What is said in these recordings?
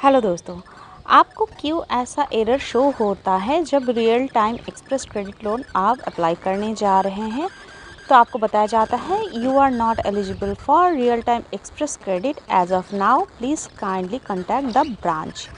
Hello दोस्तों, आपको क्यों ऐसा एरर शो होता है जब real time express credit loan आप अप्लाई करने जा रहे हैं? तो आपको बताया जाता है you are not eligible for real time express credit as of now, please kindly contact the branch.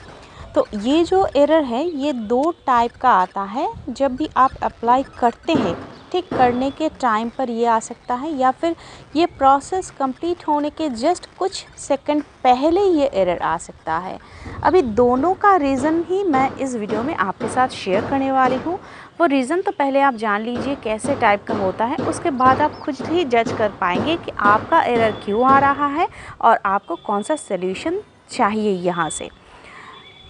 तो ये जो एरर है ये दो टाइप का आता है। जब भी आप अप्लाई करते हैं, ठीक करने के टाइम पर ये आ सकता है, या फिर ये प्रोसेस कंप्लीट होने के जस्ट कुछ सेकंड पहले ये एरर आ सकता है। अभी दोनों का रीज़न ही मैं इस वीडियो में आपके साथ शेयर करने वाली हूँ। वो रीज़न तो पहले आप जान लीजिए कैसे टाइप का होता है, उसके बाद आप खुद ही जज कर पाएंगे कि आपका एरर क्यों आ रहा है और आपको कौन सा सल्यूशन चाहिए यहाँ से।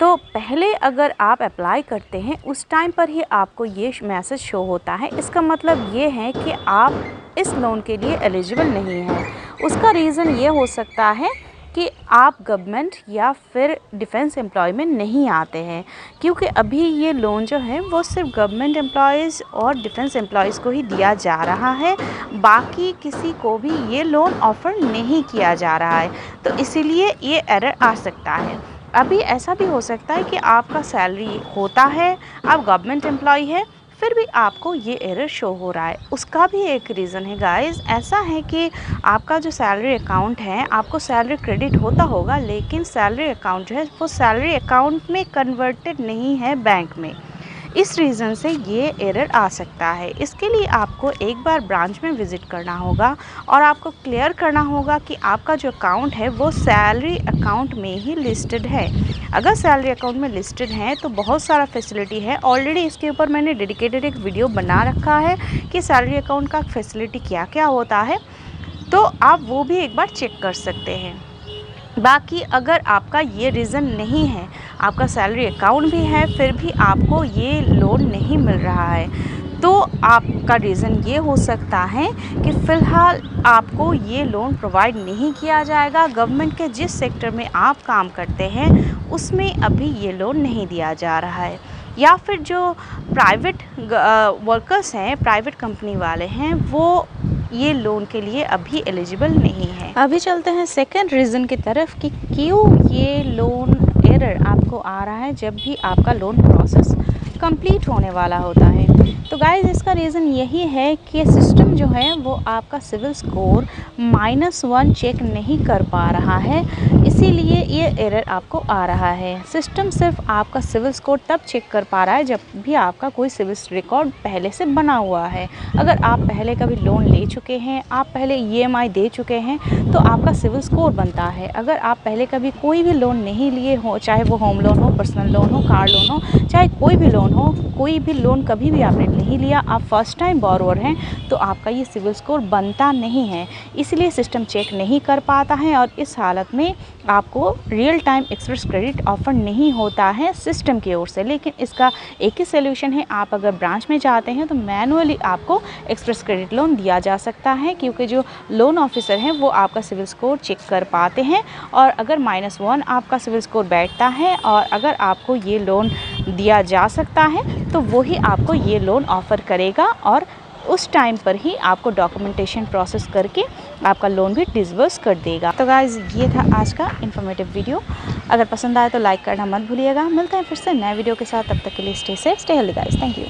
तो पहले अगर आप अप्लाई करते हैं उस टाइम पर ही आपको ये मैसेज शो होता है, इसका मतलब ये है कि आप इस लोन के लिए एलिजिबल नहीं हैं। उसका रीज़न ये हो सकता है कि आप गवर्नमेंट या फिर डिफेंस एम्प्लॉय में नहीं आते हैं, क्योंकि अभी ये लोन जो है वो सिर्फ गवर्नमेंट एम्प्लॉयज़ और डिफेंस एम्प्लॉयज़ को ही दिया जा रहा है, बाकी किसी को भी ये लोन ऑफ़र नहीं किया जा रहा है। तो इसीलिए ये एरर आ सकता है। अभी ऐसा भी हो सकता है कि आपका सैलरी होता है, आप गवर्नमेंट एम्प्लॉय है, फिर भी आपको ये एरर शो हो रहा है। उसका भी एक रीज़न है गाइस, ऐसा है कि आपका जो सैलरी अकाउंट है, आपको सैलरी क्रेडिट होता होगा, लेकिन सैलरी अकाउंट जो है वो सैलरी अकाउंट में कन्वर्टेड नहीं है बैंक में। इस रीज़न से ये एरर आ सकता है। इसके लिए आपको एक बार ब्रांच में विज़िट करना होगा और आपको क्लियर करना होगा कि आपका जो अकाउंट है वो सैलरी अकाउंट में ही लिस्टेड है। अगर सैलरी अकाउंट में लिस्टेड है तो बहुत सारा फैसिलिटी है। ऑलरेडी इसके ऊपर मैंने डेडिकेटेड एक वीडियो बना रखा है कि सैलरी अकाउंट का फैसिलिटी क्या क्या होता है, तो आप वो भी एक बार चेक कर सकते हैं। बाकी अगर आपका ये रीज़न नहीं है, आपका सैलरी अकाउंट भी है, फिर भी आपको ये लोन नहीं मिल रहा है, तो आपका रीज़न ये हो सकता है कि फ़िलहाल आपको ये लोन प्रोवाइड नहीं किया जाएगा। गवर्नमेंट के जिस सेक्टर में आप काम करते हैं उसमें अभी ये लोन नहीं दिया जा रहा है, या फिर जो प्राइवेट वर्कर्स हैं, प्राइवेट कंपनी वाले हैं, वो ये लोन के लिए अभी एलिजिबल नहीं है। अभी चलते हैं सेकंड रीज़न की तरफ कि क्यों ये लोन एरर आपको आ रहा है जब भी आपका लोन प्रोसेस कंप्लीट होने वाला होता है। तो गाइस, इसका रीज़न यही है कि सिस्टम जो है वो आपका सिविल स्कोर -1 चेक नहीं कर पा रहा है, इसीलिए ये एरर आपको आ रहा है। सिस्टम सिर्फ आपका सिविल स्कोर तब चेक कर पा रहा है जब भी आपका कोई सिविल रिकॉर्ड पहले से बना हुआ है। अगर आप पहले कभी लोन ले चुके हैं, आप पहले EMI दे चुके हैं, तो आपका सिविल स्कोर बनता है। अगर आप पहले कभी कोई भी लोन नहीं लिए हो, चाहे वो होम लोन हो, पर्सनल लोन हो, कार लोन हो, चाहे कोई भी लोन हो, कोई भी लोन कभी भी आपने नहीं लिया, आप फर्स्ट टाइम बोरोवर हैं, तो आपका ये सिविल स्कोर बनता नहीं है, इसलिए सिस्टम चेक नहीं कर पाता है और इस हालत में आपको real time express credit offer नहीं होता है सिस्टम की ओर से। लेकिन इसका एक ही सोल्यूशन है, आप अगर ब्रांच में जाते हैं तो मैनुअली आपको एक्सप्रेस क्रेडिट लोन दिया जा सकता है, क्योंकि जो लोन ऑफिसर हैं वो आपका सिविल स्कोर चेक कर पाते हैं, और अगर -1 आपका सिविल स्कोर बैठता है और अगर आपको ये लोन दिया जा सकता है तो वही आपको ये लोन ऑफ़र करेगा और उस टाइम पर ही आपको डॉक्यूमेंटेशन प्रोसेस करके आपका लोन भी डिसबर्स कर देगा। तो गाइस, ये था आज का इन्फॉर्मेटिव वीडियो। अगर पसंद आए तो लाइक करना मत भूलिएगा। मिलते हैं फिर से नए वीडियो के साथ, तब तक के लिए stay safe, stay healthy guys. Thank you.